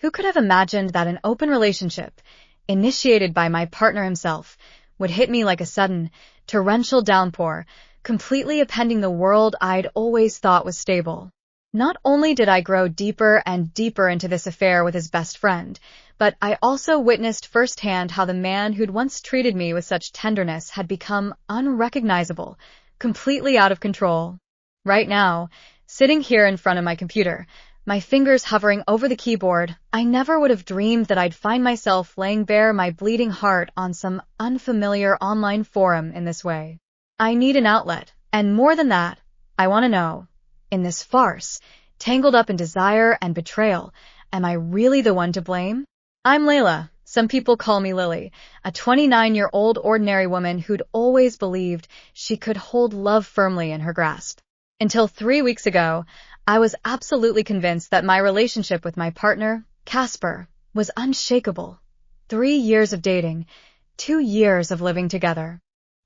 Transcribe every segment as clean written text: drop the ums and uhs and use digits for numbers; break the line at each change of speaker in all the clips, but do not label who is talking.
Who could have imagined that an open relationship, initiated by my partner himself, would hit me like a sudden, torrential downpour, completely upending the world I'd always thought was stable? Not only did I grow deeper and deeper into this affair with his best friend, but I also witnessed firsthand how the man who'd once treated me with such tenderness had become unrecognizable, completely out of control. Right now, sitting here in front of my computer, my fingers hovering over the keyboard, I never would have dreamed that I'd find myself laying bare my bleeding heart on some unfamiliar online forum in this way. I need an outlet, and more than that, I want to know, in this farce, tangled up in desire and betrayal, am I really the one to blame? I'm Layla. Some people call me Lily, a 29-year-old ordinary woman who'd always believed she could hold love firmly in her grasp. Until 3 weeks ago, I was absolutely convinced that my relationship with my partner, Casper, was unshakable. 3 years of dating, 2 years of living together.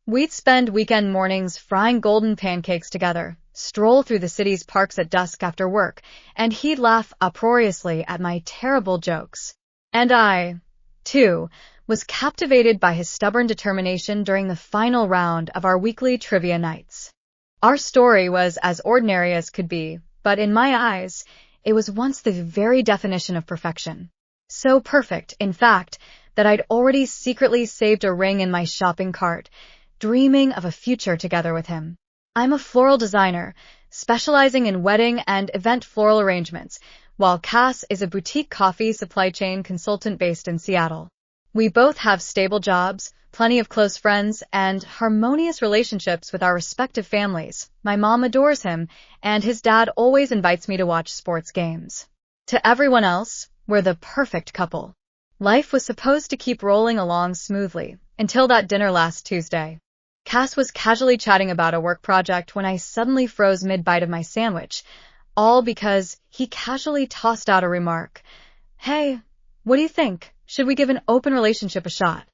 We'd spend weekend mornings frying golden pancakes together, stroll through the city's parks at dusk after work, and he'd laugh uproariously at my terrible jokes. And I, too, was captivated by his stubborn determination during the final round of our weekly trivia nights. Our story was as ordinary as could be, but in my eyes, it was once the very definition of perfection. So perfect, in fact, that I'd already secretly saved a ring in my shopping cart, dreaming of a future together with him. I'm a floral designer, specializing in wedding and event floral arrangements, while Cass is a boutique coffee supply chain consultant based in Seattle. We both have stable jobs, plenty of close friends, and harmonious relationships with our respective families. My mom adores him, and his dad always invites me to watch sports games. To everyone else, we're the perfect couple. Life was supposed to keep rolling along smoothly, until that dinner last Tuesday. Cass was casually chatting about a work project when I suddenly froze mid-bite of my sandwich, all because he casually tossed out a remark. Hey, what do you think? Should we give an open relationship a shot?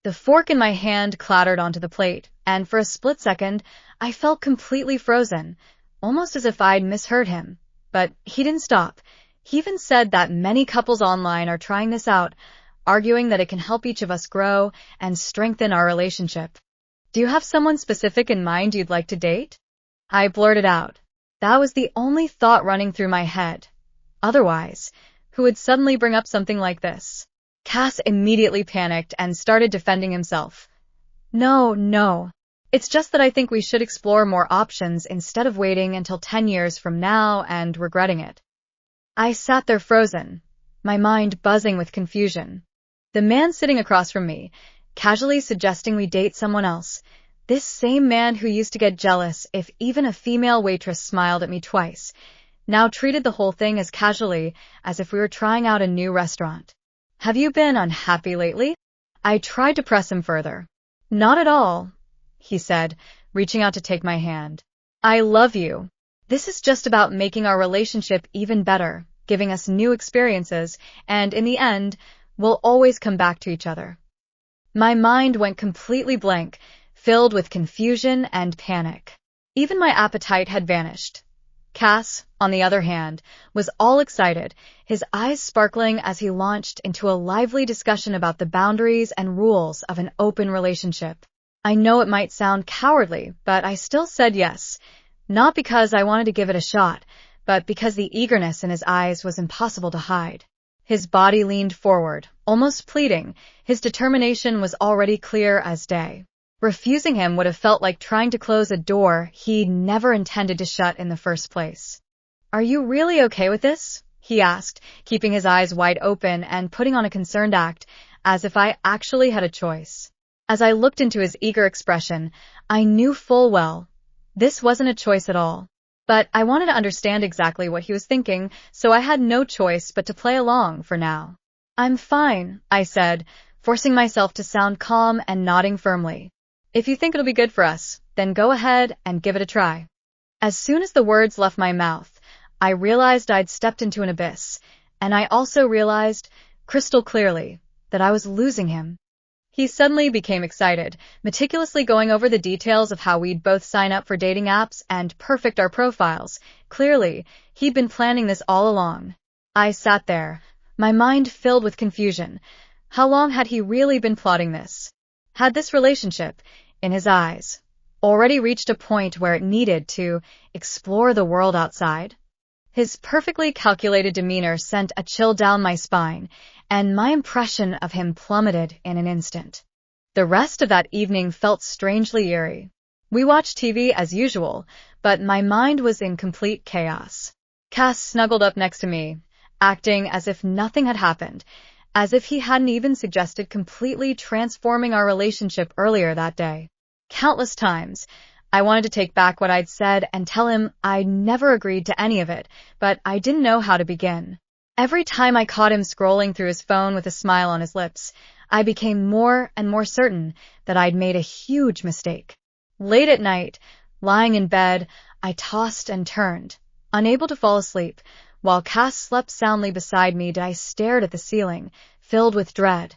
The fork in my hand clattered onto the plate, and for a split second, I felt completely frozen, almost as if I'd misheard him. But he didn't stop. He even said that many couples online are trying this out, arguing that it can help each of us grow and strengthen our relationship. Do you have someone specific in mind you'd like to date? I blurted out. That was the only thought running through my head. Otherwise, who would suddenly bring up something like this? Cass immediately panicked and started defending himself. No. It's just that I think we should explore more options instead of waiting until 10 years from now and regretting it. I sat there frozen, my mind buzzing with confusion. The man sitting across from me, casually suggesting we date someone else, this same man who used to get jealous if even a female waitress smiled at me twice, now treated the whole thing as casually as if we were trying out a new restaurant. Have you been unhappy lately? I tried to press him further. Not at all, he said, reaching out to take my hand. I love you. This is just about making our relationship even better, giving us new experiences, and in the end, we'll always come back to each other. My mind went completely blank, filled with confusion and panic. Even my appetite had vanished. Cass, on the other hand, was all excited, his eyes sparkling as he launched into a lively discussion about the boundaries and rules of an open relationship. I know it might sound cowardly, but I still said yes, not because I wanted to give it a shot, but because the eagerness in his eyes was impossible to hide. His body leaned forward, almost pleading. His determination was already clear as day. Refusing him would have felt like trying to close a door he'd never intended to shut in the first place. Are you really okay with this? He asked, keeping his eyes wide open and putting on a concerned act, as if I actually had a choice. As I looked into his eager expression, I knew full well this wasn't a choice at all. But I wanted to understand exactly what he was thinking, so I had no choice but to play along for now. I'm fine, I said, forcing myself to sound calm and nodding firmly. If you think it'll be good for us, then go ahead and give it a try. As soon as the words left my mouth, I realized I'd stepped into an abyss, and I also realized, crystal clearly, that I was losing him. He suddenly became excited, meticulously going over the details of how we'd both sign up for dating apps and perfect our profiles. Clearly, he'd been planning this all along. I sat there, My mind filled with confusion. How long had he really been plotting this? Had this relationship, in his eyes, already reached a point where it needed to explore the world outside? His perfectly calculated demeanor sent a chill down my spine, and my impression of him plummeted in an instant. The rest of that evening felt strangely eerie. We watched TV as usual, but my mind was in complete chaos. Cass snuggled up next to me, acting as if nothing had happened, as if he hadn't even suggested completely transforming our relationship earlier that day. Countless times, I wanted to take back what I'd said and tell him I'd never agreed to any of it, but I didn't know how to begin. Every time I caught him scrolling through his phone with a smile on his lips, I became more and more certain that I'd made a huge mistake. Late at night, lying in bed, I tossed and turned, unable to fall asleep. While Cass slept soundly beside me, I stared at the ceiling, filled with dread.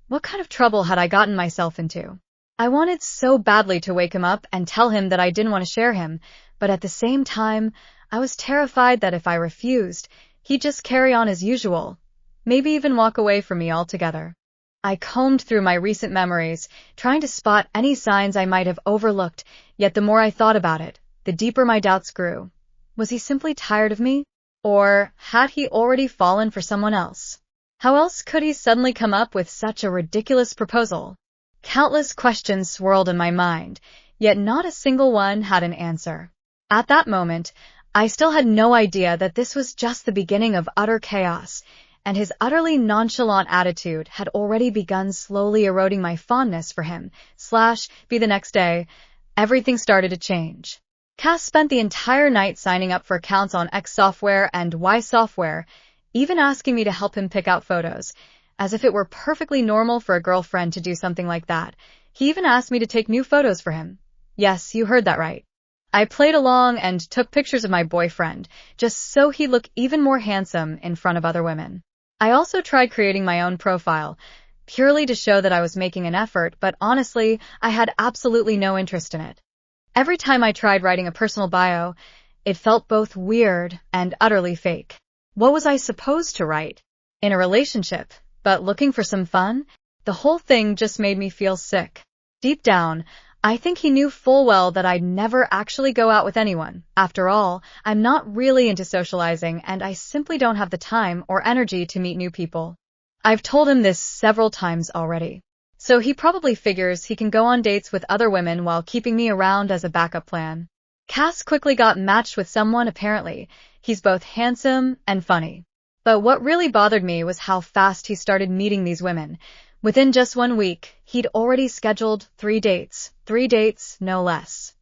What kind of trouble had I gotten myself into? I wanted so badly to wake him up and tell him that I didn't want to share him, but at the same time, I was terrified that if I refused, he'd just carry on as usual, maybe even walk away from me altogether. I combed through my recent memories, trying to spot any signs I might have overlooked, yet the more I thought about it, the deeper my doubts grew. Was he simply tired of me? Or had he already fallen for someone else? How else could he suddenly come up with such a ridiculous proposal? Countless questions swirled in my mind, yet not a single one had an answer. At that moment, I still had no idea that this was just the beginning of utter chaos, and his utterly nonchalant attitude had already begun slowly eroding my fondness for him. Be the next day, everything started to change. Cass spent the entire night signing up for accounts on X software and Y software, even asking me to help him pick out photos, as if it were perfectly normal for a girlfriend to do something like that. He even asked me to take new photos for him. Yes, you heard that right. I played along and took pictures of my boyfriend, just so he'd look even more handsome in front of other women. I also tried creating my own profile, purely to show that I was making an effort, but honestly, I had absolutely no interest in it. Every time I tried writing a personal bio, it felt both weird and utterly fake. What was I supposed to write? In a relationship, but looking for some fun? The whole thing just made me feel sick. Deep down, I think he knew full well that I'd never actually go out with anyone. After all, I'm not really into socializing, and I simply don't have the time or energy to meet new people. I've told him this several times already. So he probably figures he can go on dates with other women while keeping me around as a backup plan. Cass quickly got matched with someone apparently. He's both handsome and funny. But what really bothered me was how fast he started meeting these women. Within just 1 week, he'd already scheduled 3 dates, no less.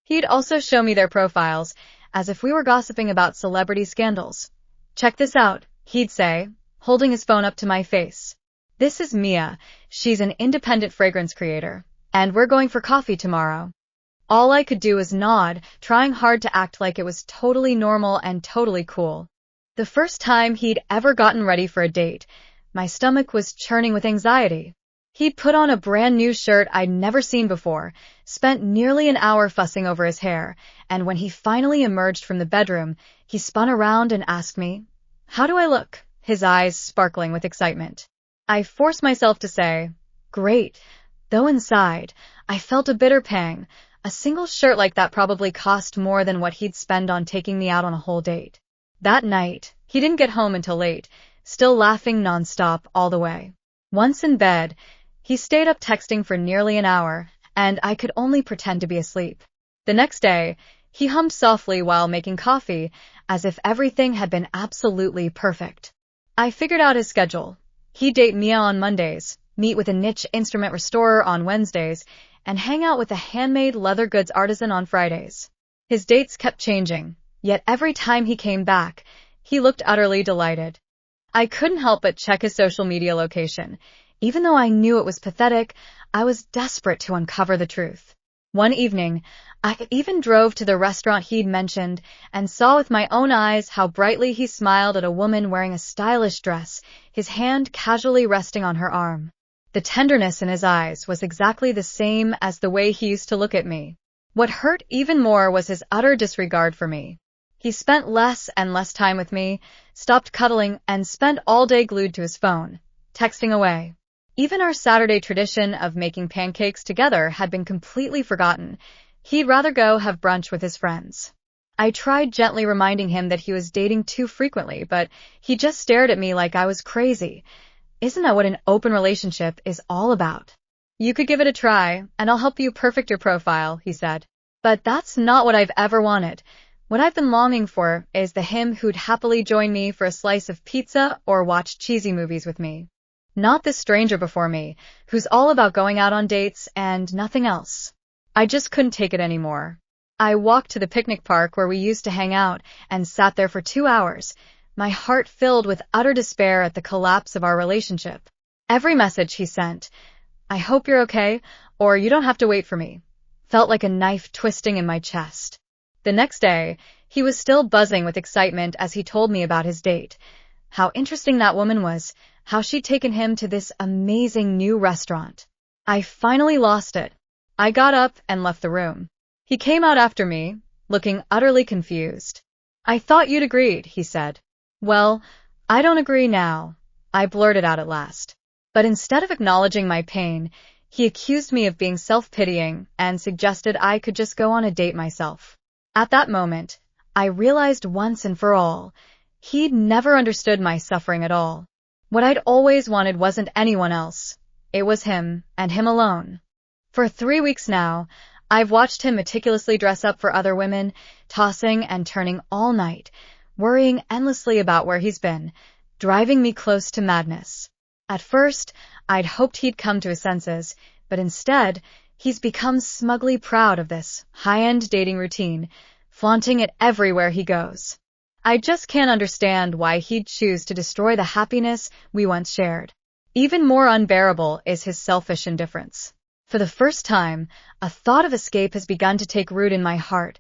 He'd also show me their profiles, as if we were gossiping about celebrity scandals. Check this out, he'd say, holding his phone up to my face. This is Mia. She's an independent fragrance creator, and we're going for coffee tomorrow. All I could do was nod, trying hard to act like it was totally normal and totally cool. The first time he'd ever gotten ready for a date, my stomach was churning with anxiety. He'd put on a brand new shirt I'd never seen before, spent nearly an hour fussing over his hair, and when he finally emerged from the bedroom, he spun around and asked me, "How do I look?" His eyes sparkling with excitement. I forced myself to say, "Great," though inside, I felt a bitter pang. A single shirt like that probably cost more than what he'd spend on taking me out on a whole date. That night, he didn't get home until late, still laughing nonstop all the way. Once in bed, he stayed up texting for nearly an hour, and I could only pretend to be asleep. The next day, he hummed softly while making coffee, as if everything had been absolutely perfect. I figured out his schedule. He'd date Mia on Mondays, meet with a niche instrument restorer on Wednesdays, and hang out with a handmade leather goods artisan on Fridays. His dates kept changing, yet every time he came back, he looked utterly delighted. I couldn't help but check his social media location. Even though I knew it was pathetic, I was desperate to uncover the truth. One evening, I even drove to the restaurant he'd mentioned and saw with my own eyes how brightly he smiled at a woman wearing a stylish dress, his hand casually resting on her arm. The tenderness in his eyes was exactly the same as the way he used to look at me. What hurt even more was his utter disregard for me. He spent less and less time with me, stopped cuddling, and spent all day glued to his phone, texting away. Even our Saturday tradition of making pancakes together had been completely forgotten. He'd rather go have brunch with his friends. I tried gently reminding him that he was dating too frequently, but he just stared at me like I was crazy. Isn't that what an open relationship is all about? You could give it a try, and I'll help you perfect your profile, he said. But that's not what I've ever wanted. What I've been longing for is the him who'd happily join me for a slice of pizza or watch cheesy movies with me. Not this stranger before me, who's all about going out on dates and nothing else. I just couldn't take it anymore. I walked to the picnic park where we used to hang out and sat there for 2 hours, my heart filled with utter despair at the collapse of our relationship. Every message he sent, "I hope you're okay," or "You don't have to wait for me," felt like a knife twisting in my chest. The next day, he was still buzzing with excitement as he told me about his date. How interesting that woman was, how she'd taken him to this amazing new restaurant. I finally lost it. I got up and left the room. He came out after me, looking utterly confused. "I thought you'd agreed," he said. "Well, I don't agree now," I blurted out at last. But instead of acknowledging my pain, he accused me of being self-pitying and suggested I could just go on a date myself. At that moment, I realized once and for all, he'd never understood my suffering at all. What I'd always wanted wasn't anyone else. It was him, and him alone. For 3 weeks now, I've watched him meticulously dress up for other women, tossing and turning all night, worrying endlessly about where he's been, driving me close to madness. At first, I'd hoped he'd come to his senses, but instead, he's become smugly proud of this high-end dating routine, flaunting it everywhere he goes. I just can't understand why he'd choose to destroy the happiness we once shared. Even more unbearable is his selfish indifference. For the first time, a thought of escape has begun to take root in my heart.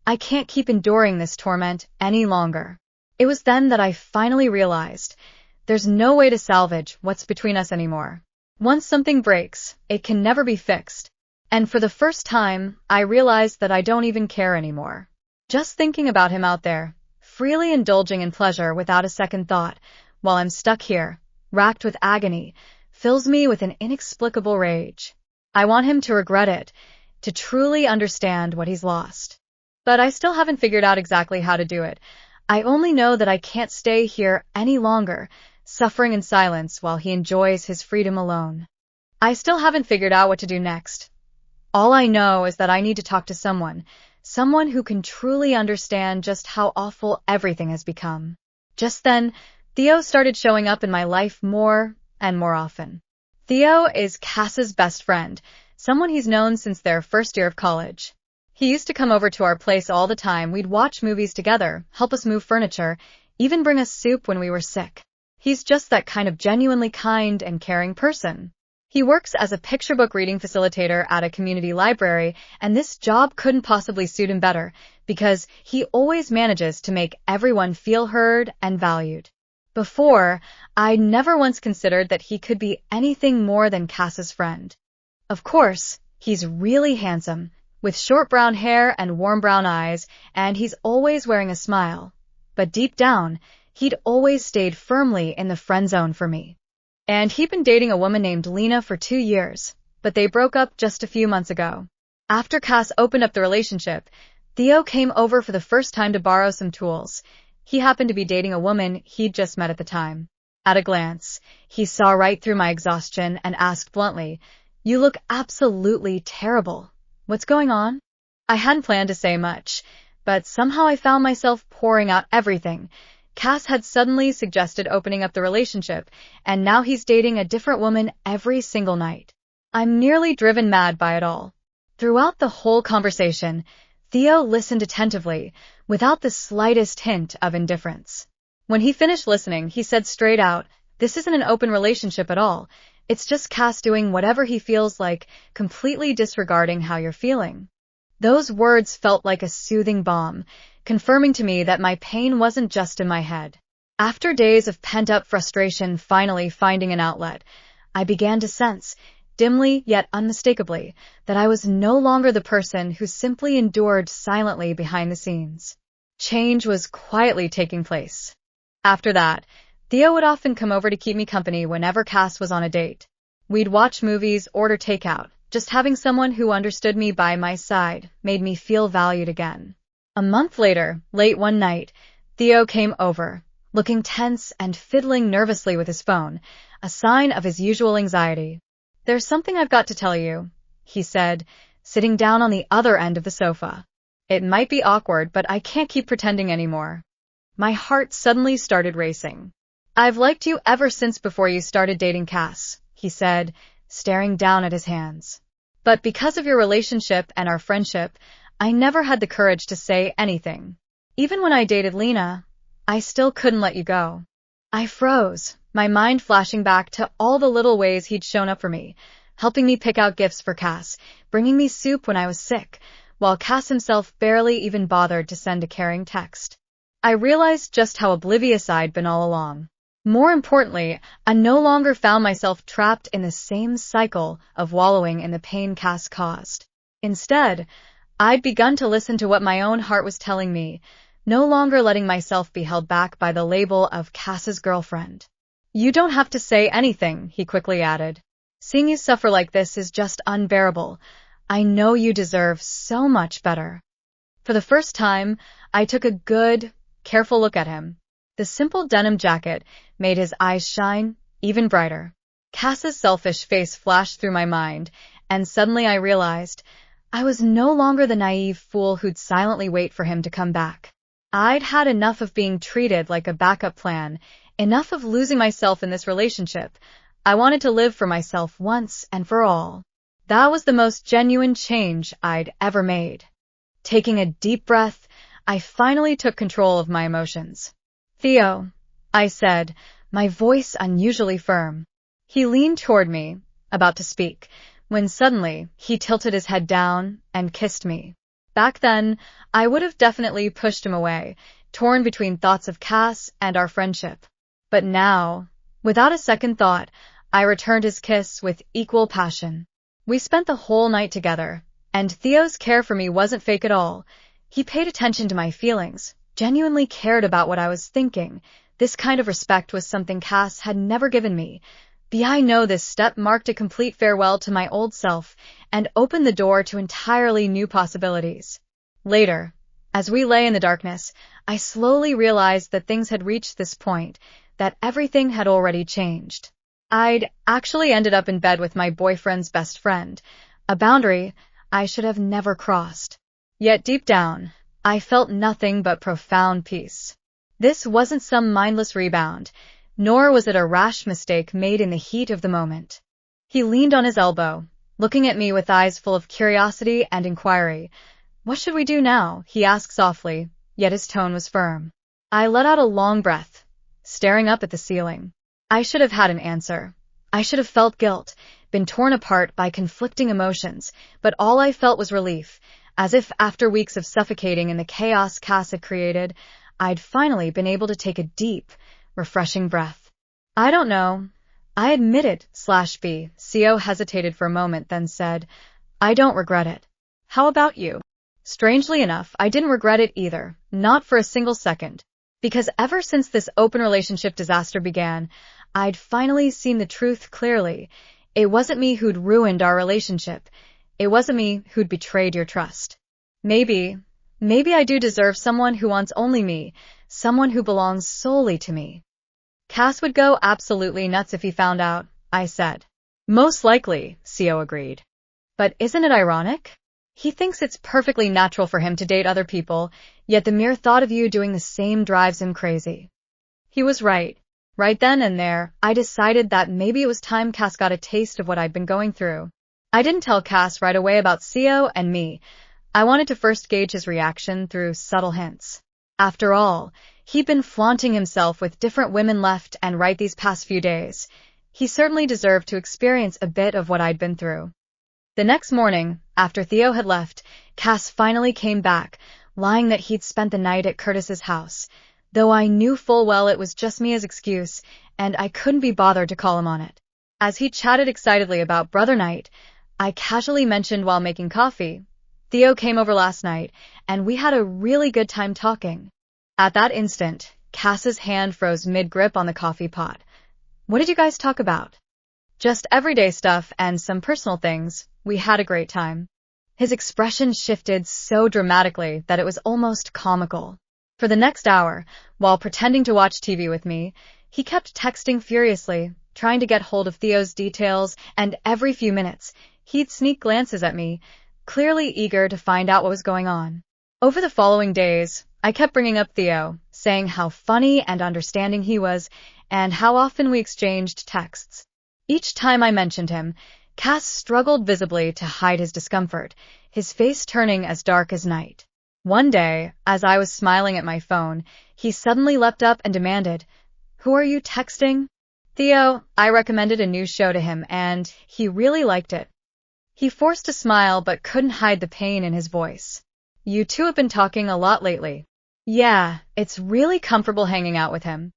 I can't keep enduring this torment any longer. It was then that I finally realized there's no way to salvage what's between us anymore. Once something breaks, it can never be fixed. And for the first time, I realized that I don't even care anymore. Just thinking about him out there, freely indulging in pleasure without a second thought, while I'm stuck here, racked with agony, fills me with an inexplicable rage. I want him to regret it, to truly understand what he's lost. But I still haven't figured out exactly how to do it. I only know that I can't stay here any longer, suffering in silence while he enjoys his freedom alone. I still haven't figured out what to do next. All I know is that I need to talk to someone who can truly understand just how awful everything has become. Just then, Theo started showing up in my life more and more often. Theo is Cass's best friend, someone he's known since their first year of college. He used to come over to our place all the time. We'd watch movies together, help us move furniture, even bring us soup when we were sick. He's just that kind of genuinely kind and caring person. He works as a picture book reading facilitator at a community library, and this job couldn't possibly suit him better because he always manages to make everyone feel heard and valued. Before, I never once considered that he could be anything more than Cass's friend. Of course, he's really handsome, with short brown hair and warm brown eyes, and he's always wearing a smile. But deep down, he'd always stayed firmly in the friend zone for me. And he'd been dating a woman named Lena for 2 years, but they broke up just a few months ago. After Cass opened up the relationship, Theo came over for the first time to borrow some tools. He happened to be dating a woman he'd just met at the time. At a glance, he saw right through my exhaustion and asked bluntly, "You look absolutely terrible. What's going on?" I hadn't planned to say much, but somehow I found myself pouring out everything. Cass had suddenly suggested opening up the relationship, and now he's dating a different woman every single night. I'm nearly driven mad by it all. Throughout the whole conversation, Theo listened attentively, without the slightest hint of indifference. When he finished listening, he said straight out, "This isn't an open relationship at all. It's just Cass doing whatever he feels like, completely disregarding how you're feeling." Those words felt like a soothing balm, confirming to me that my pain wasn't just in my head. After days of pent-up frustration finally finding an outlet, I began to sense, dimly yet unmistakably, that I was no longer the person who simply endured silently behind the scenes. Change was quietly taking place. After that, Theo would often come over to keep me company whenever Cass was on a date. We'd watch movies, order takeout. Just having someone who understood me by my side made me feel valued again. A month later, late one night, Theo came over, looking tense and fiddling nervously with his phone, a sign of his usual anxiety. "There's something I've got to tell you," he said, sitting down on the other end of the sofa. "It might be awkward, but I can't keep pretending anymore." My heart suddenly started racing. "I've liked you ever since before you started dating Cass," he said, staring down at his hands. "But because of your relationship and our friendship, I never had the courage to say anything. Even when I dated Lena, I still couldn't let you go." I froze, my mind flashing back to all the little ways he'd shown up for me, helping me pick out gifts for Cass, bringing me soup when I was sick, while Cass himself barely even bothered to send a caring text. I realized just how oblivious I'd been all along. More importantly, I no longer found myself trapped in the same cycle of wallowing in the pain Cass caused. Instead, I'd begun to listen to what my own heart was telling me, no longer letting myself be held back by the label of Cass's girlfriend. "You don't have to say anything," he quickly added. "Seeing you suffer like this is just unbearable. I know you deserve so much better." For the first time, I took a good, careful look at him. The simple denim jacket made his eyes shine even brighter. Cass's selfish face flashed through my mind, and suddenly I realized I was no longer the naive fool who'd silently wait for him to come back. I'd had enough of being treated like a backup plan, enough of losing myself in this relationship. I wanted to live for myself once and for all. That was the most genuine change I'd ever made. Taking a deep breath, I finally took control of my emotions. "Theo," I said, my voice unusually firm. He leaned toward me, about to speak, when suddenly he tilted his head down and kissed me. Back then, I would have definitely pushed him away, torn between thoughts of Cass and our friendship. But now, without a second thought, I returned his kiss with equal passion. We spent the whole night together, and Theo's care for me wasn't fake at all. He paid attention to my feelings, genuinely cared about what I was thinking. This kind of respect was something Cass had never given me. I know this step marked a complete farewell to my old self and opened the door to entirely new possibilities. Later, as we lay in the darkness, I slowly realized that things had reached this point, that everything had already changed. I'd actually ended up in bed with my boyfriend's best friend, a boundary I should have never crossed. Yet deep down, I felt nothing but profound peace. This wasn't some mindless rebound, nor was it a rash mistake made in the heat of the moment. He leaned on his elbow, looking at me with eyes full of curiosity and inquiry. "What should we do now?" he asked softly, yet his tone was firm. I let out a long breath, staring up at the ceiling. I should have had an answer. I should have felt guilt, been torn apart by conflicting emotions, but all I felt was relief, as if after weeks of suffocating in the chaos Cass had created, I'd finally been able to take a deep, refreshing breath. "I don't know," I admitted, /B. Co hesitated for a moment, then said, "I don't regret it." "How about you?" Strangely enough, I didn't regret it either, not for a single second. Because ever since this open relationship disaster began, I'd finally seen the truth clearly. It wasn't me who'd ruined our relationship. It wasn't me who'd betrayed your trust. Maybe I do deserve someone who wants only me, someone who belongs solely to me. Cass would go absolutely nuts if he found out, I said. Most likely, Co agreed. But isn't it ironic? He thinks it's perfectly natural for him to date other people, yet the mere thought of you doing the same drives him crazy. He was right. Right then and there, I decided that maybe it was time Cass got a taste of what I'd been going through. I didn't tell Cass right away about Co and me. I wanted to first gauge his reaction through subtle hints. After all, he'd been flaunting himself with different women left and right these past few days. He certainly deserved to experience a bit of what I'd been through. The next morning, after Theo had left, Cass finally came back, lying that he'd spent the night at Curtis's house, though I knew full well it was just me as excuse, and I couldn't be bothered to call him on it. As he chatted excitedly about Brother Night, I casually mentioned while making coffee, Theo came over last night, and we had a really good time talking. At that instant, Cass's hand froze mid-grip on the coffee pot. What did you guys talk about? Just everyday stuff and some personal things. We had a great time. His expression shifted so dramatically that it was almost comical. For the next hour, while pretending to watch TV with me, he kept texting furiously, trying to get hold of Theo's details, and every few minutes, he'd sneak glances at me, clearly eager to find out what was going on. Over the following days, I kept bringing up Theo, saying how funny and understanding he was, and how often we exchanged texts. Each time I mentioned him, Cass struggled visibly to hide his discomfort, his face turning as dark as night. One day, as I was smiling at my phone, he suddenly leapt up and demanded, "Who are you texting?" Theo, I recommended a new show to him, and he really liked it. He forced a smile but couldn't hide the pain in his voice. You two have been talking a lot lately. Yeah, it's really comfortable hanging out with him.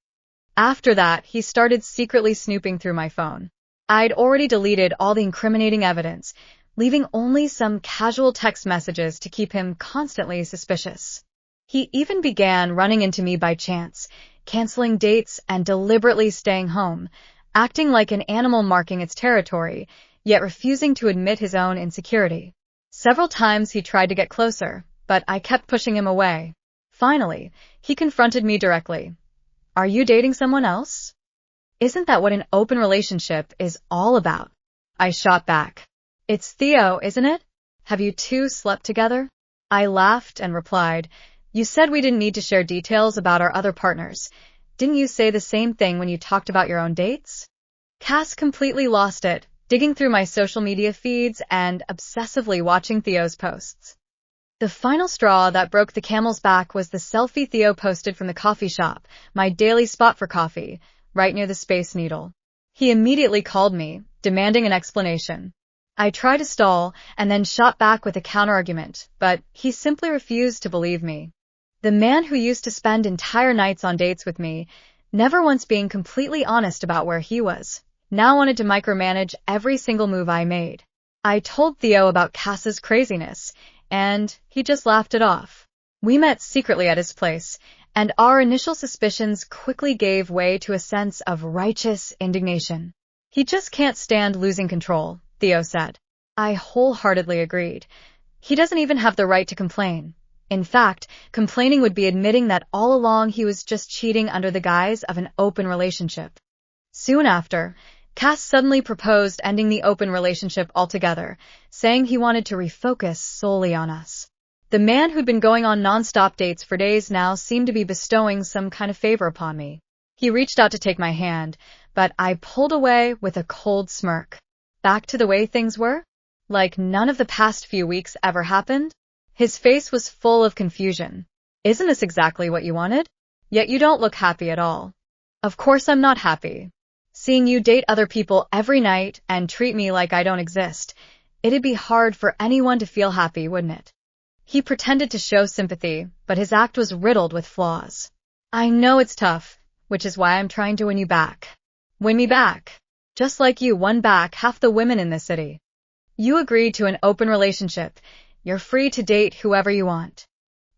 After that, he started secretly snooping through my phone. I'd already deleted all the incriminating evidence, leaving only some casual text messages to keep him constantly suspicious. He even began running into me by chance, canceling dates and deliberately staying home, acting like an animal marking its territory, yet refusing to admit his own insecurity. Several times he tried to get closer, but I kept pushing him away. Finally, he confronted me directly. Are you dating someone else? Isn't that what an open relationship is all about? I shot back. It's Theo, isn't it? Have you two slept together? I laughed and replied, You said we didn't need to share details about our other partners. Didn't you say the same thing when you talked about your own dates? Cass completely lost it, digging through my social media feeds and obsessively watching Theo's posts. The final straw that broke the camel's back was the selfie Theo posted from the coffee shop, my daily spot for coffee, right near the Space Needle. He immediately called me, demanding an explanation. I tried to stall and then shot back with a counterargument, but he simply refused to believe me. The man who used to spend entire nights on dates with me, never once being completely honest about where he was, now wanted to micromanage every single move I made. I told Theo about Cass's craziness, and he just laughed it off. We met secretly at his place, and our initial suspicions quickly gave way to a sense of righteous indignation. He just can't stand losing control, Theo said. I wholeheartedly agreed. He doesn't even have the right to complain. In fact, complaining would be admitting that all along he was just cheating under the guise of an open relationship. Soon after, Cass suddenly proposed ending the open relationship altogether, saying he wanted to refocus solely on us. The man who'd been going on non-stop dates for days now seemed to be bestowing some kind of favor upon me. He reached out to take my hand, but I pulled away with a cold smirk. Back to the way things were? Like none of the past few weeks ever happened? His face was full of confusion. Isn't this exactly what you wanted? Yet you don't look happy at all. Of course I'm not happy. Seeing you date other people every night and treat me like I don't exist, it'd be hard for anyone to feel happy, wouldn't it? He pretended to show sympathy, but his act was riddled with flaws. I know it's tough, which is why I'm trying to win you back. Win me back. Just like you won back half the women in this city. You agreed to an open relationship. You're free to date whoever you want.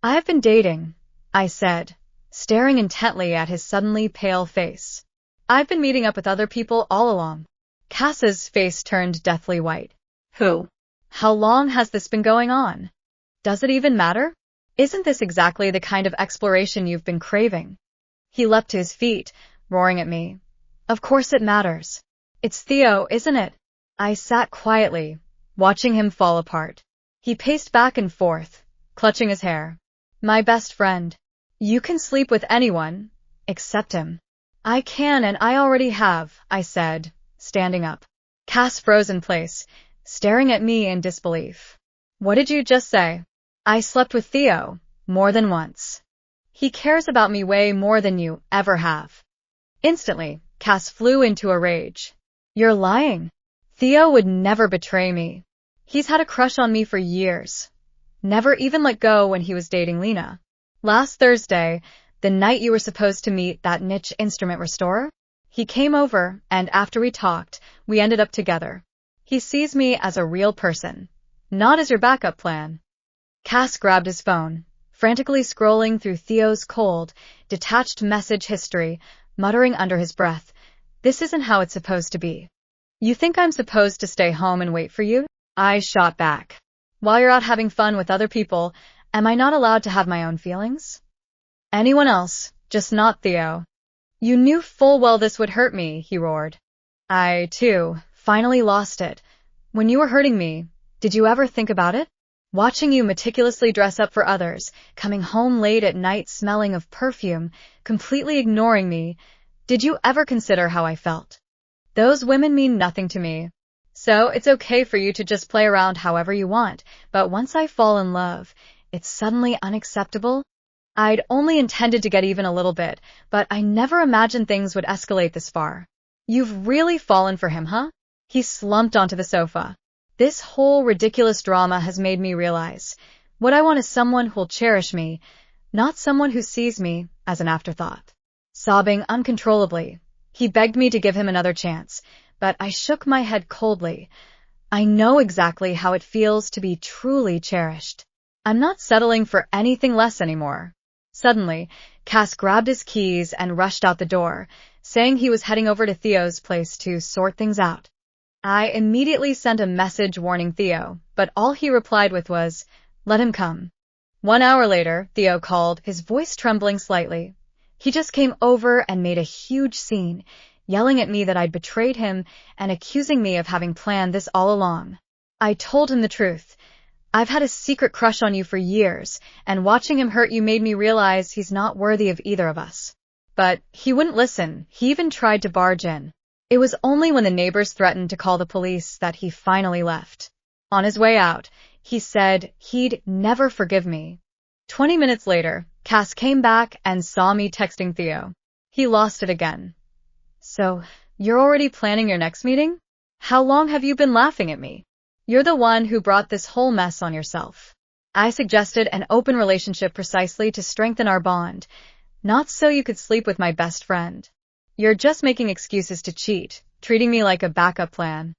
I've been dating, I said, staring intently at his suddenly pale face. I've been meeting up with other people all along. Cass's face turned deathly white. Who? How long has this been going on? Does it even matter? Isn't this exactly the kind of exploration you've been craving? He leapt to his feet, roaring at me. Of course it matters. It's Theo, isn't it? I sat quietly, watching him fall apart. He paced back and forth, clutching his hair. My best friend. You can sleep with anyone, except him. I can and I already have, I said, standing up. Cass froze in place, staring at me in disbelief. What did you just say? I slept with Theo, more than once. He cares about me way more than you ever have. Instantly, Cass flew into a rage. You're lying. Theo would never betray me. He's had a crush on me for years. Never even let go when he was dating Lena. Last Thursday, the night you were supposed to meet that niche instrument restorer, he came over, and after we talked, we ended up together. He sees me as a real person, not as your backup plan. Cass grabbed his phone, frantically scrolling through Theo's cold, detached message history, muttering under his breath, "This isn't how it's supposed to be. You think I'm supposed to stay home and wait for you?" I shot back. "While you're out having fun with other people, am I not allowed to have my own feelings?" "Anyone else, just not Theo." "You knew full well this would hurt me," he roared. I, too, finally lost it. "When you were hurting me, did you ever think about it? Watching you meticulously dress up for others, coming home late at night smelling of perfume, completely ignoring me, did you ever consider how I felt? Those women mean nothing to me. So it's okay for you to just play around however you want, but once I fall in love, it's suddenly unacceptable." I'd only intended to get even a little bit, but I never imagined things would escalate this far. "You've really fallen for him, huh?" He slumped onto the sofa. "This whole ridiculous drama has made me realize what I want is someone who'll cherish me, not someone who sees me as an afterthought." Sobbing uncontrollably, he begged me to give him another chance, but I shook my head coldly. I know exactly how it feels to be truly cherished. I'm not settling for anything less anymore. Suddenly, Cass grabbed his keys and rushed out the door, saying he was heading over to Theo's place to sort things out. I immediately sent a message warning Theo, but all he replied with was, "Let him come." 1 hour later, Theo called, his voice trembling slightly. He just came over and made a huge scene, yelling at me that I'd betrayed him and accusing me of having planned this all along. I told him the truth. "I've had a secret crush on you for years, and watching him hurt you made me realize he's not worthy of either of us." But he wouldn't listen. He even tried to barge in. It was only when the neighbors threatened to call the police that he finally left. On his way out, he said he'd never forgive me. 20 minutes later, Cass came back and saw me texting Theo. He lost it again. "So, you're already planning your next meeting? How long have you been laughing at me? You're the one who brought this whole mess on yourself." I suggested an open relationship precisely to strengthen our bond, not so you could sleep with my best friend. "You're just making excuses to cheat, treating me like a backup plan."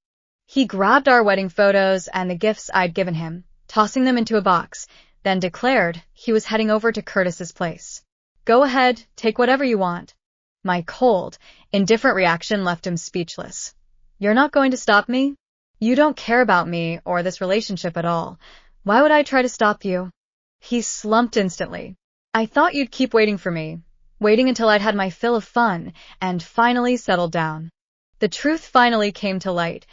He grabbed our wedding photos and the gifts I'd given him, tossing them into a box, then declared he was heading over to Curtis's place. "Go ahead, take whatever you want." My cold, indifferent reaction left him speechless. "You're not going to stop me? You don't care about me or this relationship at all. Why would I try to stop you?" He slumped instantly. "I thought you'd keep waiting for me, waiting until I'd had my fill of fun and finally settled down." The truth finally came to light.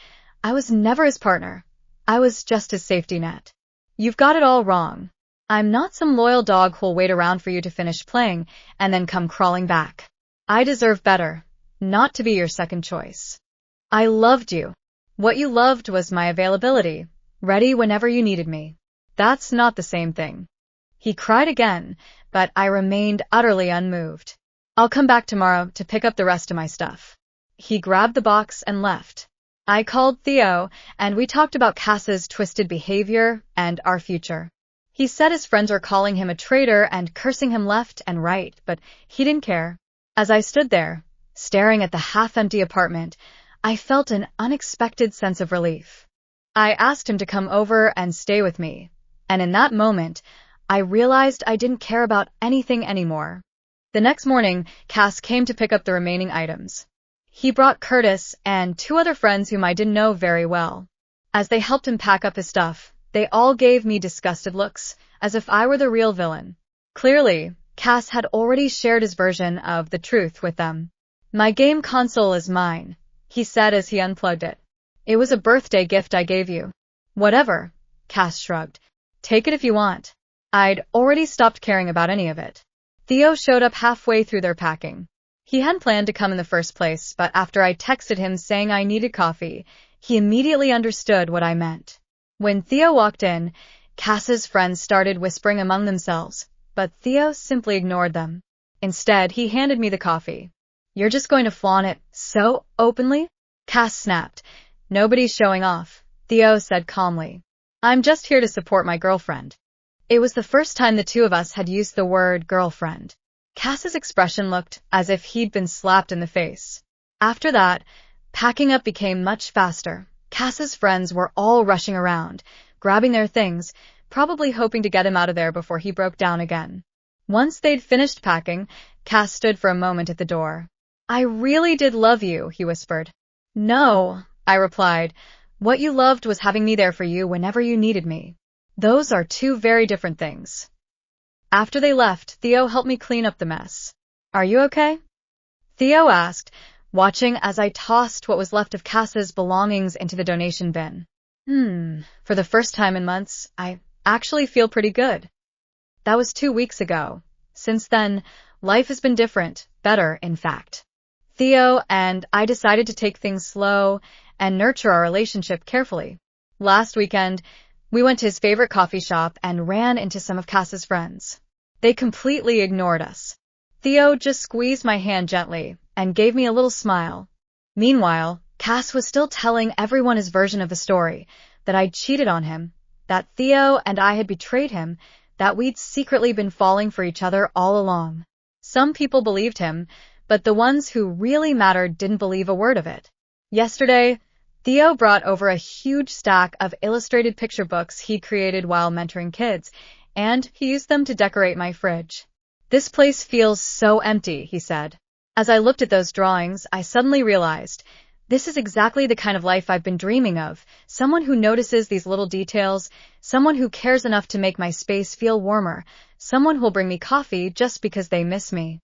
I was never his partner. I was just his safety net. "You've got it all wrong. I'm not some loyal dog who'll wait around for you to finish playing and then come crawling back. I deserve better, not to be your second choice. I loved you. What you loved was my availability, ready whenever you needed me. That's not the same thing." He cried again, but I remained utterly unmoved. "I'll come back tomorrow to pick up the rest of my stuff." He grabbed the box and left. I called Theo, and we talked about Cass's twisted behavior and our future. He said his friends were calling him a traitor and cursing him left and right, but he didn't care. As I stood there, staring at the half-empty apartment, I felt an unexpected sense of relief. I asked him to come over and stay with me, and in that moment, I realized I didn't care about anything anymore. The next morning, Cass came to pick up the remaining items. He brought Curtis and 2 other friends whom I didn't know very well. As they helped him pack up his stuff, they all gave me disgusted looks, as if I were the real villain. Clearly, Cass had already shared his version of the truth with them. "My game console is mine," he said as he unplugged it. "It was a birthday gift I gave you." "Whatever," Cass shrugged. "Take it if you want." I'd already stopped caring about any of it. Theo showed up halfway through their packing. He hadn't planned to come in the first place, but after I texted him saying I needed coffee, he immediately understood what I meant. When Theo walked in, Cass's friends started whispering among themselves, but Theo simply ignored them. Instead, he handed me the coffee. "You're just going to flaunt it so openly?" Cass snapped. "Nobody's showing off," Theo said calmly. "I'm just here to support my girlfriend." It was the first time the two of us had used the word girlfriend. Cass's expression looked as if he'd been slapped in the face. After that, packing up became much faster. Cass's friends were all rushing around, grabbing their things, probably hoping to get him out of there before he broke down again. Once they'd finished packing, Cass stood for a moment at the door. "I really did love you," he whispered. "No," I replied. "What you loved was having me there for you whenever you needed me. Those are two very different things." After they left, Theo helped me clean up the mess. "Are you okay?" Theo asked, watching as I tossed what was left of Cass's belongings into the donation bin. For the first time in months, I actually feel pretty good. That was 2 weeks ago. Since then, life has been different, better, in fact. Theo and I decided to take things slow and nurture our relationship carefully. Last weekend, we went to his favorite coffee shop and ran into some of Cass's friends. They completely ignored us. Theo just squeezed my hand gently and gave me a little smile. Meanwhile, Cass was still telling everyone his version of the story, that I'd cheated on him, that Theo and I had betrayed him, that we'd secretly been falling for each other all along. Some people believed him, but the ones who really mattered didn't believe a word of it. Yesterday, Theo brought over a huge stack of illustrated picture books he'd created while mentoring kids, and he used them to decorate my fridge. "This place feels so empty," he said. As I looked at those drawings, I suddenly realized, this is exactly the kind of life I've been dreaming of, someone who notices these little details, someone who cares enough to make my space feel warmer, someone who'll bring me coffee just because they miss me.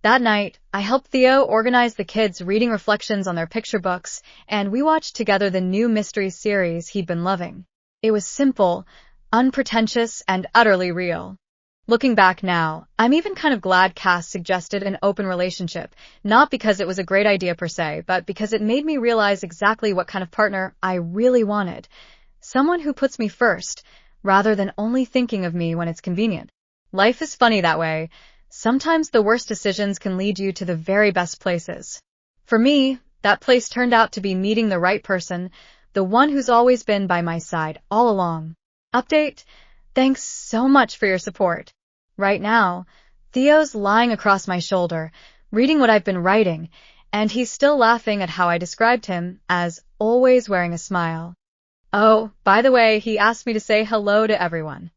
That night, I helped Theo organize the kids' reading reflections on their picture books, and we watched together the new mystery series he'd been loving. It was simple, unpretentious, and utterly real. Looking back now, I'm even kind of glad Cass suggested an open relationship, not because it was a great idea per se, but because it made me realize exactly what kind of partner I really wanted. Someone who puts me first, rather than only thinking of me when it's convenient. Life is funny that way. Sometimes the worst decisions can lead you to the very best places. For me, that place turned out to be meeting the right person, the one who's always been by my side all along. Update: thanks so much for your support. Right now, Theo's lying across my shoulder, reading what I've been writing, and he's still laughing at how I described him as always wearing a smile. Oh, by the way, he asked me to say hello to everyone.